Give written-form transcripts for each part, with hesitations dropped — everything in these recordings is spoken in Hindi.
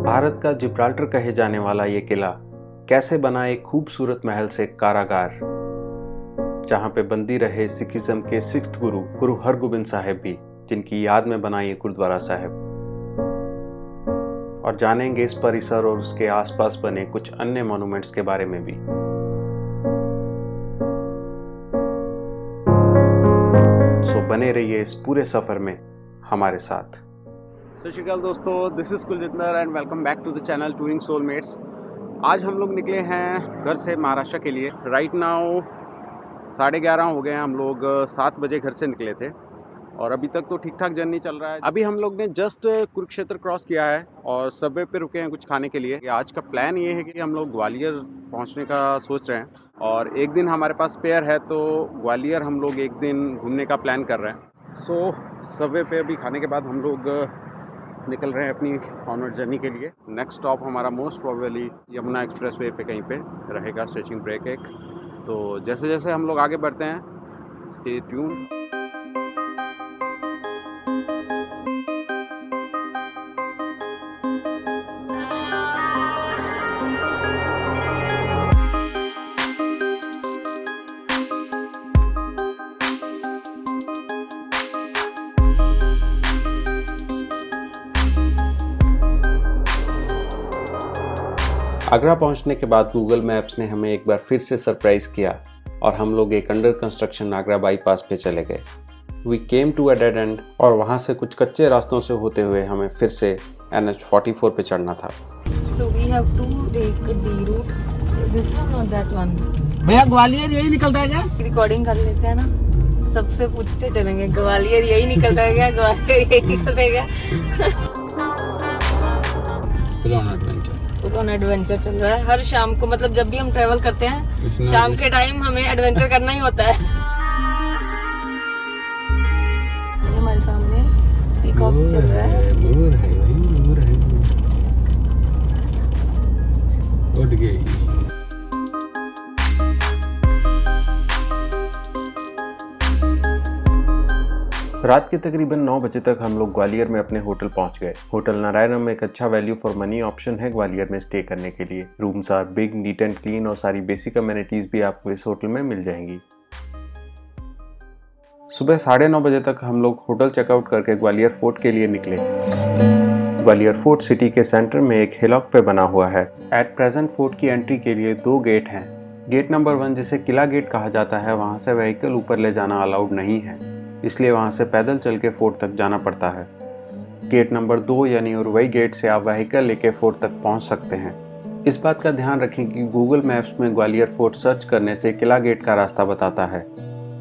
भारत का जिब्राल्टर कहे जाने वाला ये किला कैसे बना एक खूबसूरत महल से कारागार, जहां पे बंदी रहे सिखिज्म के सिक्स्थ गुरु हरगोबिंद साहिब भी, जिनकी याद में बना ये गुरुद्वारा साहिब। और जानेंगे इस परिसर और उसके आसपास बने कुछ अन्य मॉन्यूमेंट्स के बारे में भी। सो बने रहिए इस पूरे सफर में हमारे साथ। सत श्री अकाल दोस्तों, this is Kuljinder and welcome back to the channel Touring Soulmates. आज हम लोग निकले हैं घर से महाराष्ट्र के लिए। राइट नाउ 11:30 हो गए हैं। हम लोग 7 बजे घर से निकले थे और अभी तक तो ठीक ठाक जर्नी चल रहा है। अभी हम लोग ने जस्ट कुरुक्षेत्र क्रॉस किया है और सबवे पे रुके हैं कुछ खाने के लिए। आज का प्लान ये है कि हम लोग ग्वालियर पहुंचने का सोच रहे हैं और एक दिन हमारे पास स्पेयर है, तो ग्वालियर हम लोग एक दिन घूमने का प्लान कर रहे हैं। सो सबवे पे अभी खाने के बाद हम लोग निकल रहे हैं अपनी ऑनवर्ड जर्नी के लिए। नेक्स्ट स्टॉप हमारा मोस्ट प्रोबेबली यमुना एक्सप्रेसवे पे कहीं पे रहेगा, स्ट्रेचिंग ब्रेक एक। तो जैसे जैसे हम लोग आगे बढ़ते हैं, स्टे ट्यून। आगरा पहुंचने के बाद गूगल मैप्स ने हमें एक बार फिर से सरप्राइज किया और हम लोग एक अंडर कंस्ट्रक्शन आगरा बाईपास पे चले गए। We came to a dead end और वहां से कुछ कच्चे रास्तों से होते हुए हमें फिर से NH44 पे चढ़ना था। So we have to take the route, so this one or that one? भैया ग्वालियर यही निकलता है क्या? रिकॉर्डिंग कर लेते हैं ना, सबसे पूछते चलेंगे ग्वालियर यही निकलता है क्या, ग्वालियर यही निकलता है क्या। फुल एडवेंचर चल रहा है हर शाम को। मतलब जब भी हम ट्रेवल करते हैं शाम के टाइम हमें एडवेंचर करना ही होता है। हमारे सामने पीकॉक चल रहा है। मोर है भाई, मोर है। उड़ गई। रात के तकरीबन 9 बजे तक हम लोग ग्वालियर में अपने होटल पहुंच गए। होटल नारायणम एक अच्छा वैल्यू फॉर मनी ऑप्शन है ग्वालियर में स्टे करने के लिए। Rooms are big, neat and clean और सारी बेसिक अमेनिटीज भी आपको इस होटल में मिल जाएंगी। सुबह 9:30 बजे तक हम लोग होटल चेकआउट करके ग्वालियर फोर्ट के लिए निकले। ग्वालियर फोर्ट सिटी के सेंटर में एक हिलॉक पे बना हुआ है। एट प्रेजेंट फोर्ट की एंट्री के लिए 2 गेट हैं। गेट नंबर 1, जिसे किला गेट कहा जाता है, वहां से व्हीकल ऊपर ले जाना अलाउड नहीं है, इसलिए वहां से पैदल चल के फोर्ट तक जाना पड़ता है। गेट नंबर 2 यानी उरवई गेट से आप व्हीकल लेके फोर्ट तक पहुंच सकते हैं। इस बात का ध्यान रखें कि गूगल मैप्स में ग्वालियर फोर्ट सर्च करने से किला गेट का रास्ता बताता है,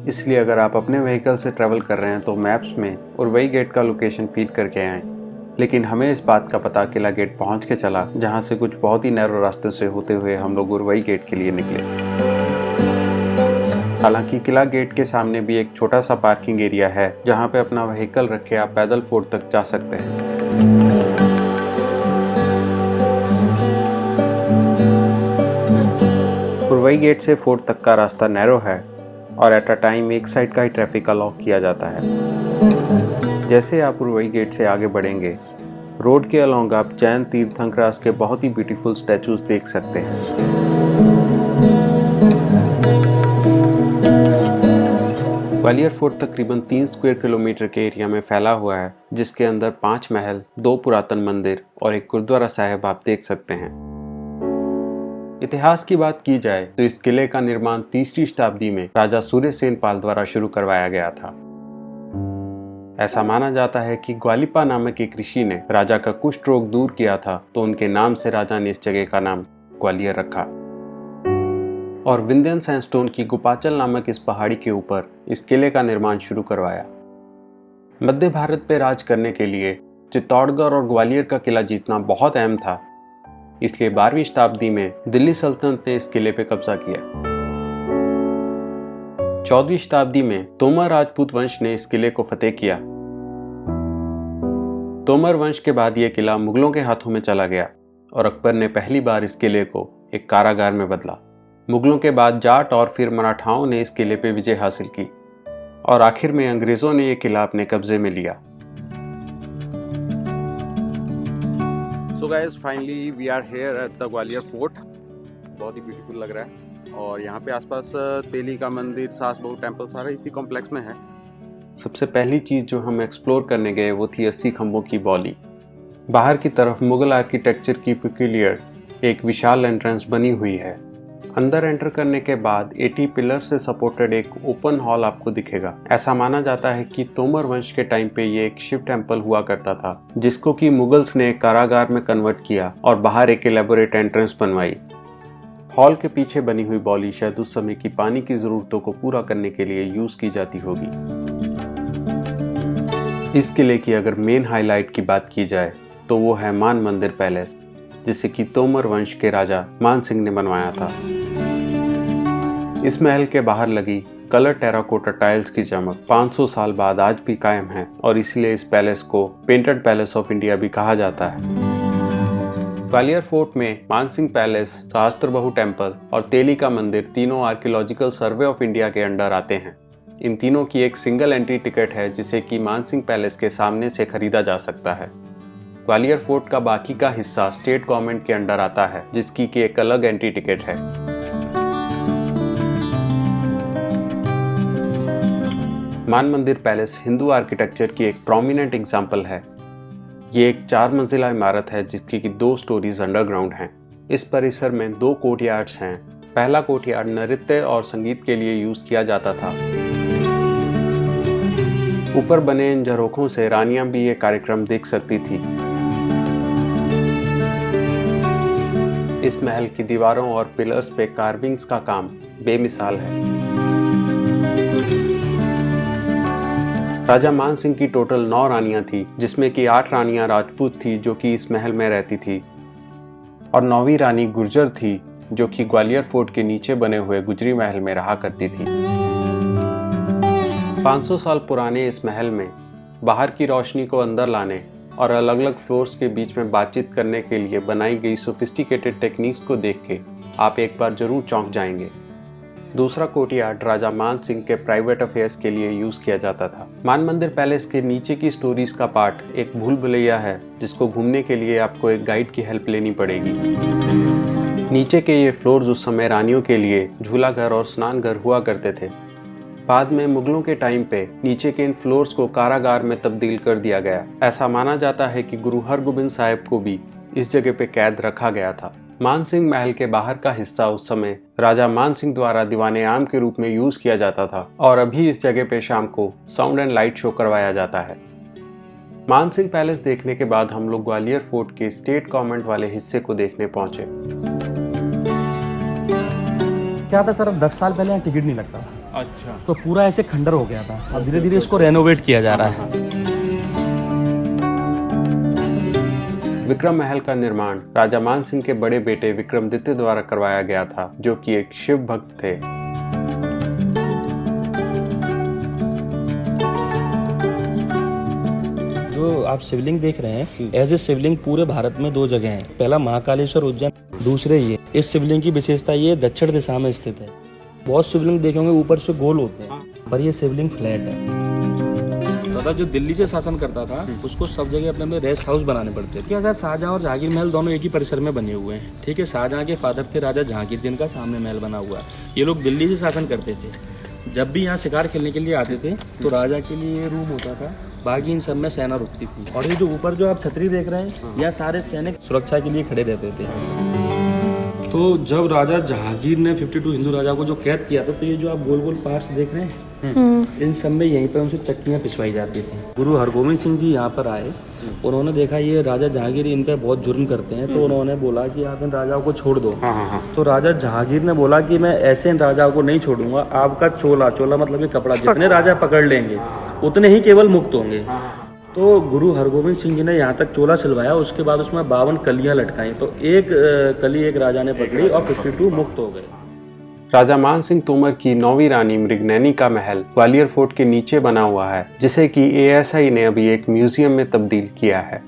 इसलिए अगर आप अपने व्हीकल से ट्रैवल कर रहे हैं तो मैप्स में उरवई गेट का लोकेशन फीड करके आएँ। लेकिन हमें इस बात का पता किला गेट पहुँच के चला, जहाँ से कुछ बहुत ही नैरो रास्तों से होते हुए हम लोग उरवई गेट के लिए निकले। हालांकि किला गेट के सामने भी एक छोटा सा पार्किंग एरिया है, जहां पे अपना व्हीकल रख के आप पैदल फोर्ट तक जा सकते हैं। उरवई गेट से फोर्ट तक का रास्ता नैरो है और एट अ टाइम एक साइड का ही ट्रैफिक अलाउ किया जाता है। जैसे आप उरवई गेट से आगे बढ़ेंगे, रोड के अलोंग आप जैन तीर्थंकरास के बहुत ही ब्यूटीफुल स्टैचूज देख सकते हैं। ग्वालियर फोर्ट तकरीबन 3 स्क्वायर किलोमीटर के एरिया में फैला हुआ है, जिसके अंदर 5 महल, 2 पुरातन मंदिर और एक गुरुद्वारा साहिब आप देख सकते हैं। इतिहास की बात की जाए तो इस किले का निर्माण 3री शताब्दी में राजा सूर्यसेन पाल द्वारा शुरू करवाया गया था। ऐसा माना जाता है कि ग्वालिपा नामक एक ऋषि ने राजा का कुष्ठ रोग दूर किया था, तो उनके नाम से राजा ने इस जगह का नाम ग्वालियर रखा और विंध्यन सैंडस्टोन की गोपाचल नामक इस पहाड़ी के ऊपर इस किले का निर्माण शुरू करवाया। मध्य भारत पे राज करने के लिए चित्तौड़गढ़ और ग्वालियर का किला जीतना बहुत अहम था, इसलिए 12वीं शताब्दी में दिल्ली सल्तनत ने इस किले पे कब्जा किया। 14वीं शताब्दी में तोमर राजपूत वंश ने इस किले को फतेह किया। तोमर वंश के बाद यह किला मुगलों के हाथों में चला गया और अकबर ने पहली बार इस किले को एक कारागार में बदला। मुगलों के बाद जाट और फिर मराठाओं ने इस किले पे विजय हासिल की और आखिर में अंग्रेजों ने यह किला अपने कब्जे में लिया। So guys finally we are here at the Gwalior fort. बहुत ही ब्यूटीफुल लग रहा है और यहाँ पे आसपास तेली का मंदिर, सास बहू टेम्पल सारा इसी कॉम्प्लेक्स में है। सबसे पहली चीज़ जो हम एक्सप्लोर करने गए वो थी 80 खंभों की बॉली। बाहर की तरफ मुगल आर्किटेक्चर की पिक्यूलियर एक विशाल एंट्रेंस बनी हुई है। अंदर एंटर करने के बाद 80 पिलर से सपोर्टेड एक ओपन हॉल आपको दिखेगा। ऐसा माना जाता है कि तोमर वंश के टाइम पे ये एक शिव टेम्पल हुआ करता था, जिसको कि मुगल्स ने एक कारागार में कन्वर्ट किया और बाहर एक एलेबोरेट एंट्रेंस बनवाई। हॉल के पीछे बनी हुई बॉली शायद उस समय की पानी की ज़रूरतों को पूरा करने के लिए यूज़ की जाती होगी। इस किले की अगर मेन हाईलाइट की बात की जाए तो वो है मान मंदिर पैलेस, जिसे कि तोमर वंश के राजा मान सिंह ने बनवाया था। इस महल के बाहर लगी कलर टेराकोटा टाइल्स की चमक 500 साल बाद आज भी कायम है और इसलिए इस पैलेस को पेंटेड पैलेस ऑफ इंडिया भी कहा जाता है। ग्वालियर फोर्ट में मानसिंह पैलेस, सहस्त्र बहु टेम्पल और तेली का मंदिर तीनों आर्कियोलॉजिकल सर्वे ऑफ इंडिया के अंडर आते हैं। इन तीनों की एक सिंगल एंट्री टिकट है जिसे कि मानसिंह पैलेस के सामने से खरीदा जा सकता है। ग्वालियर फोर्ट का बाकी का हिस्सा स्टेट गवर्नमेंट के अंडर आता है, जिसकी की एक अलग एंट्री टिकट है। मान मंदिर पैलेस हिंदू आर्किटेक्चर की एक प्रोमिनेंट एग्जाम्पल है। ये एक 4 मंजिला इमारत है जिसकी की 2 स्टोरीज अंडरग्राउंड हैं। इस परिसर में 2 कोर्टयार्ड्स हैं। पहला कोर्टयार्ड नृत्य और संगीत के लिए यूज किया जाता था। ऊपर बने इन झरोखों से रानियां भी ये कार्यक्रम देख सकती थी। इस महल की दीवारों और पिलर्स पे कार्विंग्स का काम बेमिसाल है। राजा मान सिंह की टोटल 9 रानियां थी, जिसमें कि 8 रानियां राजपूत थी जो कि इस महल में रहती थी और 9वीं रानी गुर्जर थी जो कि ग्वालियर फोर्ट के नीचे बने हुए गुजरी महल में रहा करती थी। 500 साल पुराने इस महल में बाहर की रोशनी को अंदर लाने और अलग अलग फ्लोर्स के बीच में बातचीत करने के लिए बनाई गई सोफिस्टिकेटेड टेक्निक्स को देख के आप एक बार जरूर चौंक जाएंगे। दूसरा कोर्टयार्ड राजा मान सिंह के प्राइवेट अफेयर्स के लिए यूज किया जाता था। मान मंदिर पैलेस के नीचे की स्टोरीज का पार्ट एक भूल भुलैया है, जिसको घूमने के लिए आपको एक गाइड की हेल्प लेनी पड़ेगी। नीचे के ये फ्लोर्स उस समय रानियों के लिए झूला घर और स्नान घर हुआ करते थे। बाद में मुगलों के टाइम पे नीचे के इन फ्लोर्स को कारागार में तब्दील कर दिया गया। ऐसा माना जाता है कि गुरु हरगोबिंद साहिब को भी इस जगह पे कैद रखा गया था। मानसिंह महल के बाहर का हिस्सा उस समय राजा मानसिंह द्वारा दीवाने आम के रूप में यूज किया जाता था और अभी इस जगह पे शाम को साउंड एंड लाइट शो करवाया जाता है। मानसिंह पैलेस देखने के बाद हम लोग ग्वालियर फोर्ट के स्टेट गवर्नमेंट वाले हिस्से को देखने पहुंचे। क्या था सर, 10 साल पहले यहाँ टिकट नहीं लगता था। अच्छा। तो पूरा ऐसे खंडर हो गया था। अब धीरे धीरे इसको रेनोवेट किया जा रहा है। विक्रम महल का निर्माण राजा मान सिंह के बड़े बेटे विक्रमादित्य द्वारा करवाया गया था, जो कि एक शिव भक्त थे। जो आप शिवलिंग देख रहे हैं, ऐसे शिवलिंग पूरे भारत में 2 जगह हैं। पहला महाकालेश्वर उज्जैन, दूसरे ये। इस शिवलिंग की विशेषता ये दक्षिण दिशा में स्थित है। बहुत शिवलिंग देखेंगे ऊपर से गोल होते हैं, पर ये शिवलिंग फ्लैट है। दादा जो दिल्ली से शासन करता था, उसको सब जगह अपने में रेस्ट हाउस बनाने पड़ते थे। अगर शाहजहां और जहांगीर महल दोनों एक ही परिसर में बने हुए हैं, ठीक है। शाहजहां के फादर थे राजा जहांगीर, जिनका सामने महल बना हुआ है। ये लोग दिल्ली से शासन करते थे। जब भी यहाँ शिकार खेलने के लिए आते थे तो राजा के लिए ये रूम होता था, बाकी इन सब में सेना रुकती थी। और ये जो ऊपर जो आप छतरी देख रहे हैं, यह सारे सैनिक सुरक्षा के लिए खड़े रहते थे। तो जब राजा जहांगीर ने 52 हिंदू राजा को जो कैद किया था, तो ये जो आप गोल गोल पार्ट्स देख रहे हैं, इन सब में यहीं पर उनसे चक्कियां पिसवाई जाती थी। गुरु हरगोबिंद सिंह जी यहाँ पर आए, उन्होंने देखा ये राजा जहांगीर इन पे बहुत जुर्म करते हैं, तो उन्होंने बोला कि आप इन राजाओं को छोड़ दो। तो राजा जहांगीर ने बोला कि मैं ऐसे इन राजाओं को नहीं छोड़ूंगा, आपका चोला मतलब ये कपड़ा, जितने राजा पकड़ लेंगे उतने ही केवल मुक्त होंगे। तो गुरु हरगोबिंद सिंह जी ने यहाँ तक चोला सिलवाया। उसके बाद उसमें 52 कलियां लटकाई, तो एक कली एक राजा ने पकड़ी और 52 मुक्त हो गए। राजा मान सिंह तोमर की 9वीं रानी मृगनैनी का महल ग्वालियर फोर्ट के नीचे बना हुआ है, जिसे कि ASI ने अभी एक म्यूजियम में तब्दील किया है।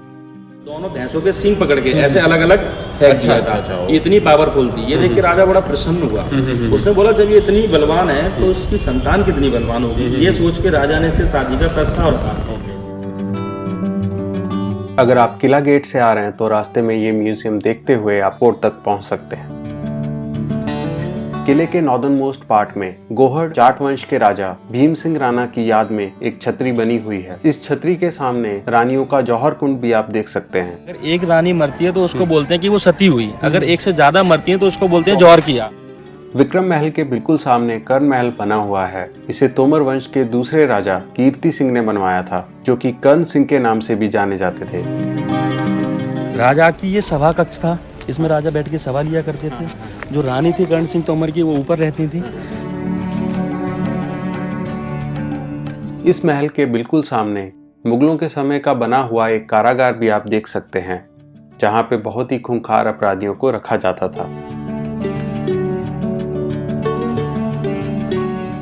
दोनों भैंसों के सींग पकड़ के ऐसे अलग अलग फेंक दिया था। ये इतनी पावरफुल थी। ये देख के राजा बड़ा प्रसन्न हुआ। उसने बोला जब ये इतनी बलवान है तो इसकी संतान कितनी बलवान होगी। ये सोच के राजा ने इससे शादी का प्रस्ताव रखा। अगर आप किला गेट से आ रहे हैं तो रास्ते में ये म्यूजियम देखते हुए आप फोर्ट तक पहुंच सकते हैं। किले के नॉर्दर्न मोस्ट पार्ट में गोहड़ जाट वंश के राजा भीम सिंह राणा की याद में एक छतरी बनी हुई है। इस छतरी के सामने रानियों का जौहर कुंड भी आप देख सकते हैं। अगर एक रानी मरती है तो उसको बोलते हैं कि वो सती हुई, अगर एक से ज्यादा मरती है तो उसको बोलते हैं जौहर किया। विक्रम महल के बिल्कुल सामने कर्ण महल बना हुआ है। इसे तोमर वंश के दूसरे राजा कीर्ति सिंह ने बनवाया था, जो कि कर्ण सिंह के नाम से भी जाने जाते थे। राजा की ये सभा कक्ष था, इसमें राजा बैठ के सभा लिया करते थे। जो रानी थी कर्ण सिंह तोमर की, वो ऊपर रहती थी। इस महल के बिल्कुल सामने मुगलों के समय का बना हुआ एक कारागार भी आप देख सकते हैं, जहां पे बहुत ही खूंखार अपराधियों को रखा जाता था।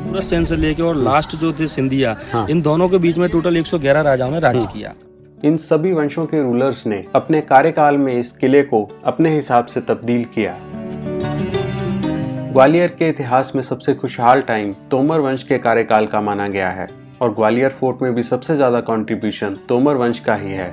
पूरा सेंस लेके और लास्ट जो थे सिंधिया, इन दोनों के बीच में टोटल 111 राजाओं ने राज किया। इन सभी वंशों के रूलर्स ने अपने कार्यकाल में इस किले को अपने हिसाब से तब्दील किया। ग्वालियर के इतिहास में सबसे खुशहाल टाइम तोमर वंश के कार्यकाल का माना गया है और ग्वालियर फोर्ट में भी सबसे ज्यादा कंट्रीब्यूशन तोमर वंश का ही है।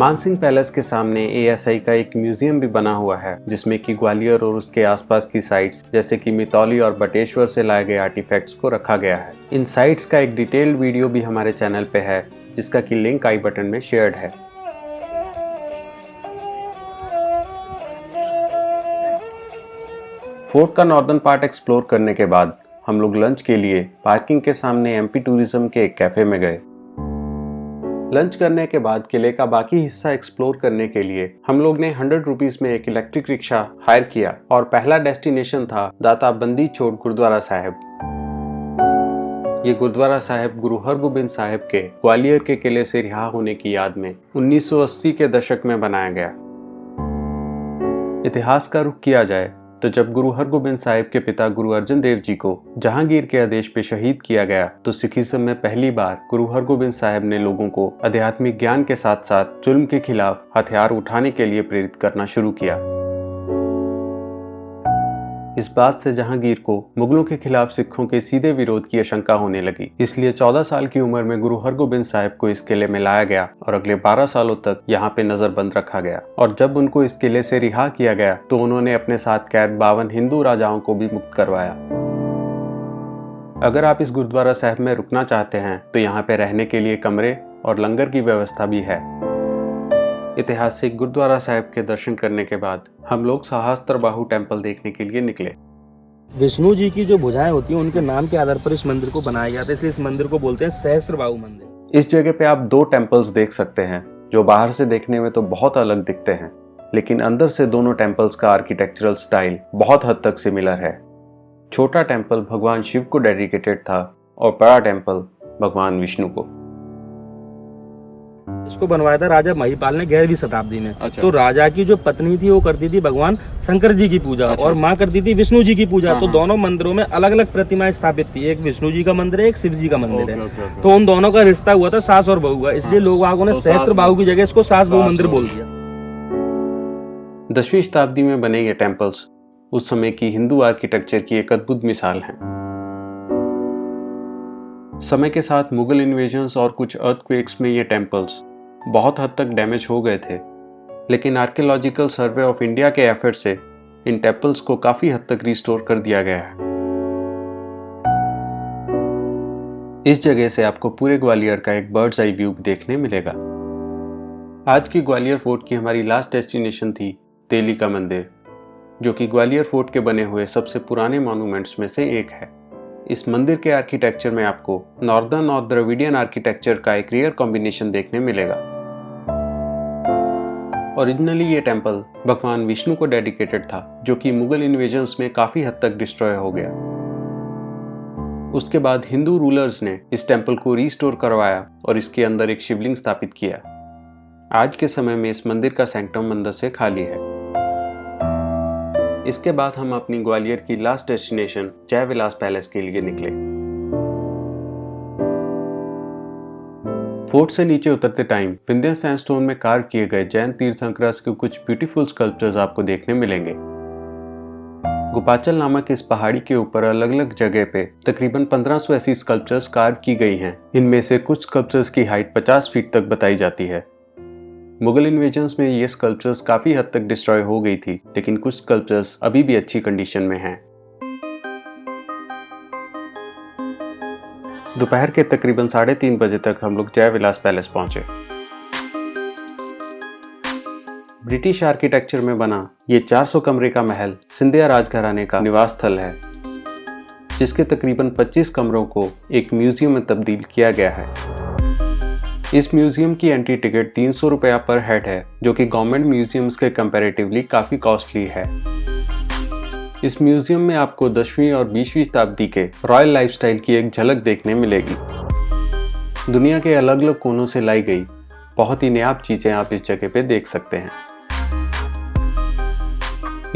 मानसिंह पैलेस के सामने ASI का एक म्यूजियम भी बना हुआ है, जिसमें कि ग्वालियर और उसके आसपास की साइट्स जैसे कि मितौली और बटेश्वर से लाए गए आर्टिफैक्ट्स को रखा गया है। इन साइट्स का एक डिटेल्ड वीडियो भी हमारे चैनल पे है, जिसका कि लिंक आई बटन में शेयर्ड है। फोर्ट का नॉर्दर्न पार्ट एक्सप्लोर करने के बाद हम लोग लंच के लिए पार्किंग के सामने MP टूरिज्म के एक कैफे में गए। लंच करने के बाद किले का बाकी हिस्सा एक्सप्लोर करने के लिए हम लोग ने 100 रुपीज में एक इलेक्ट्रिक रिक्शा हायर किया और पहला डेस्टिनेशन था दाता बंदी छोड़ गुरुद्वारा साहिब। ये गुरुद्वारा साहिब गुरु हरगोबिंद साहिब के ग्वालियर के किले से रिहा होने की याद में 1980 के दशक में बनाया गया। इतिहास का रुख किया जाए तो जब गुरु हरगोबिंद साहिब के पिता गुरु अर्जन देव जी को जहांगीर के आदेश पे शहीद किया गया, तो सिखिज्म में पहली बार गुरु हरगोबिंद साहिब ने लोगों को आध्यात्मिक ज्ञान के साथ साथ जुल्म के खिलाफ हथियार उठाने के लिए प्रेरित करना शुरू किया। इस बात से जहांगीर को मुगलों के खिलाफ सिखों के सीधे विरोध की आशंका होने लगी, इसलिए 14 साल की उम्र में गुरु हरगोबिंद साहिब को इस किले में लाया गया और अगले 12 सालों तक यहाँ पे नजरबंद रखा गया। और जब उनको इस किले से रिहा किया गया तो उन्होंने अपने साथ कैद 52 हिंदू राजाओं को भी मुक्त करवाया। अगर आप इस गुरुद्वारा साहिब में रुकना चाहते हैं तो यहाँ पे रहने के लिए कमरे और लंगर की व्यवस्था भी है। ऐतिहासिक गुरुद्वारा साहिब के दर्शन करने के बाद हम लोग सहस्त्रबाहु टेम्पल देखने के लिए निकले। विष्णु जी की जो भुजाएं होती हैं उनके नाम के आधार पर इस मंदिर को बनाया गया था, इसलिए इस मंदिर को बोलते हैं सहस्त्रबाहु मंदिर। इस जगह पे आप 2 टेम्पल्स देख सकते हैं, जो बाहर से देखने में तो बहुत अलग दिखते हैं, लेकिन अंदर से दोनों टेम्पल्स का आर्किटेक्चरल स्टाइल बहुत हद तक सिमिलर है। छोटा टेम्पल भगवान शिव को डेडिकेटेड था और बड़ा टेम्पल भगवान विष्णु को। इसको बनवाया था राजा महिपाल ने 11वीं शताब्दी में। तो राजा की जो पत्नी थी वो करती थी भगवान शंकर जी की पूजा और माँ करती थी विष्णु जी की पूजा। तो दोनों मंदिरों में अलग अलग प्रतिमाएं स्थापित थी, एक विष्णु जी का मंदिर है, एक शिव जी का मंदिर है। तो उन दोनों का रिश्ता हुआ था सास और बहू का, इसलिए लोगों ने सहस्त्रबाहु की जगह इसको सास बहू मंदिर बोल दिया। 10वीं शताब्दी में बने ये टेम्पल्स उस समय की हिंदू आर्किटेक्चर की एक अद्भुत मिसाल है। समय के साथ मुगल इन्वेजन्स और कुछ अर्थक्वेक्स में ये टेम्पल्स बहुत हद तक डैमेज हो गए थे, लेकिन आर्कियोलॉजिकल सर्वे ऑफ इंडिया के एफर्ट से इन टेम्पल्स को काफी हद तक रिस्टोर कर दिया गया है। इस जगह से आपको पूरे ग्वालियर का एक बर्ड्स आई व्यू देखने मिलेगा। आज की ग्वालियर फोर्ट की हमारी लास्ट डेस्टिनेशन थी तेली का मंदिर, जो कि ग्वालियर फोर्ट के बने हुए सबसे पुराने मॉन्यूमेंट्स में से एक है। इस मंदिर के आर्किटेक्चर में आपको नॉर्दर्न और द्रविडियन आर्किटेक्चर का एक रेयर कॉम्बिनेशन देखने मिलेगा। ओरिजिनली ये टेम्पल भगवान विष्णु को डेडिकेटेड था, जो कि मुगल इन्वेजन्स में काफी हद तक डिस्ट्रॉय हो गया। उसके बाद हिंदू रूलर्स ने इस टेम्पल को रीस्टोर करवाया और इसके अंदर एक शिवलिंग स्थापित किया। आज के समय में इस मंदिर का सैंक्टम अंदर से खाली है। इसके बाद हम अपनी ग्वालियर की last destination Jai Vilas palace के लिए निकले। फोर्ट से नीचे उतरते टाइम विंध्य सैंडस्टोन में कार्व किए गए जैन तीर्थंकरस के कुछ ब्यूटीफुल स्कल्पचर्स आपको देखने मिलेंगे। गोपाचल नामक इस पहाड़ी के ऊपर अलग अलग जगह पे तकरीबन 1500 ऐसी स्कल्पचर्स कार्व की गई हैं। इनमें से कुछ स्कल्पचर्स की हाइट 50 फीट तक बताई जाती है। मुगल इन्वेजन्स में ये स्कल्पचर्स काफी हद तक डिस्ट्रॉय हो गई थी, लेकिन कुछ स्कल्पचर्स अभी भी अच्छी कंडीशन में हैं। दोपहर के तकरीबन 3:30 बजे तक हम लोग जय विलास पैलेस पहुंचे। ब्रिटिश आर्किटेक्चर में बना ये 400 कमरे का महल सिंधिया राजघराने का निवास स्थल है, जिसके तकरीबन 25 कमरों को एक म्यूजियम में तब्दील किया गया है। इस म्यूजियम की एंट्री टिकट 300 रुपया पर हेड है, जो कि गवर्नमेंट म्यूजियम्स के कंपैरेटिवली काफी कॉस्टली है। इस म्यूजियम में आपको 10वीं और 20वीं शताब्दी के रॉयल लाइफस्टाइल की एक झलक देखने मिलेगी। दुनिया के अलग अलग कोनों से लाई गई बहुत ही नायाब चीजें आप इस जगह पे देख सकते हैं।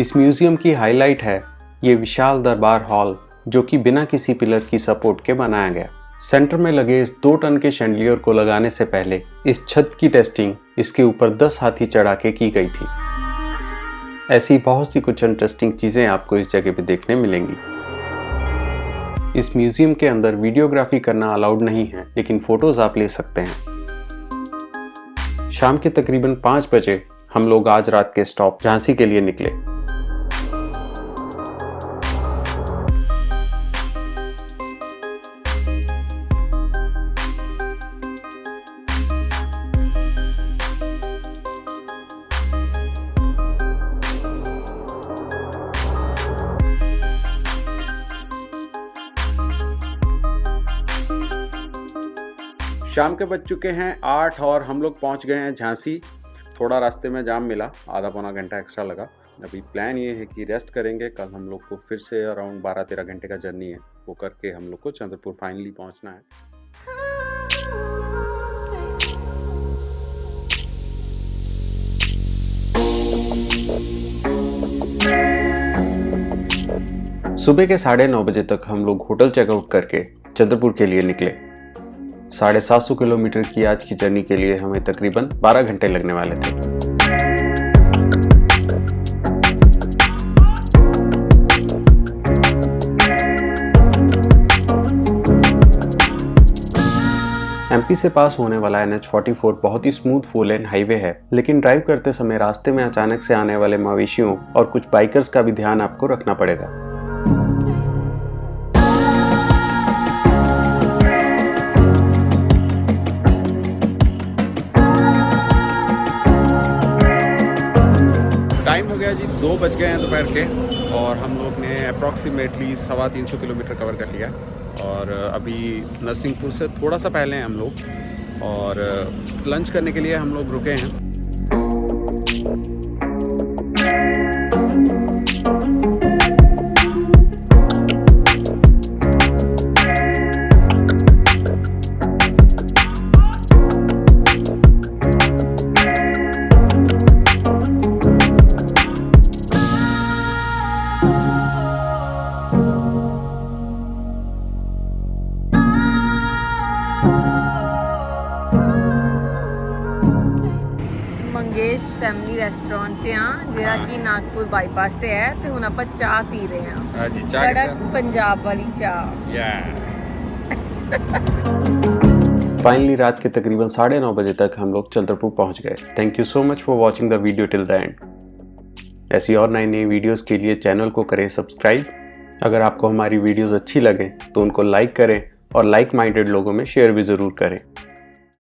इस म्यूजियम की हाईलाइट है ये विशाल दरबार हॉल, जो कि बिना किसी पिलर की सपोर्ट के बनाया गया। सेंटर में लगे इस 2 टन के शैंडलियर को लगाने से पहले इस छत की टेस्टिंग इसके ऊपर 10 हाथी चढ़ा के की गई थी। ऐसी बहुत सी कुछ इंटरेस्टिंग चीजें आपको इस जगह पे देखने मिलेंगी। इस म्यूजियम के अंदर वीडियोग्राफी करना अलाउड नहीं है, लेकिन फोटोज आप ले सकते हैं। शाम के तकरीबन 5 बजे हम लोग आज रात के स्टॉप झांसी के लिए निकले। शाम के बज चुके हैं 8 और हम लोग पहुंच गए हैं झांसी। थोड़ा रास्ते में जाम मिला, आधा पौना घंटा एक्स्ट्रा लगा। अभी प्लान ये है कि रेस्ट करेंगे। कल हम लोग को फिर से अराउंड 12-13 घंटे का जर्नी है, वो करके हम लोग को चंद्रपुर फाइनली पहुंचना है। सुबह के 9:30 बजे तक हम लोग होटल चेकआउट करके चंद्रपुर के लिए निकले। 750 किलोमीटर की आज की जर्नी के लिए हमें तकरीबन 12 घंटे लगने वाले थे। एमपी से पास होने वाला NH44 बहुत ही स्मूथ 4 लेन हाईवे है, लेकिन ड्राइव करते समय रास्ते में अचानक से आने वाले मवेशियों और कुछ बाइकर्स का भी ध्यान आपको रखना पड़ेगा। टाइम हो गया जी 2 बज गए हैं दोपहर के, और हम लोग ने अप्रॉक्सीमेटली 350 किलोमीटर कवर कर लिया। और अभी नरसिंहपुर से थोड़ा सा पहले हैं हम लोग, और लंच करने के लिए हम लोग रुके हैं। मंगेश फैमिली रेस्टोरेंट च हाँ, जेड़ा कि नागपुर बाईपास ते है, ते हुण आपां चाह पी रहे हैं। हाँ जी, चाह कड़क पंजाब वाली चाह। फाइनली रात के तकरीबन 9:30 बजे तक हम लोग चंद्रपुर पहुंच गए। Thank you so much for watching the video till the end. ऐसी और नई वीडियोस के लिए चैनल को करें सब्सक्राइब। अगर आपको हमारी वीडियोस अच्छी लगे तो उनको लाइक करें, और लाइक माइंडेड लोगों में शेयर भी ज़रूर करें।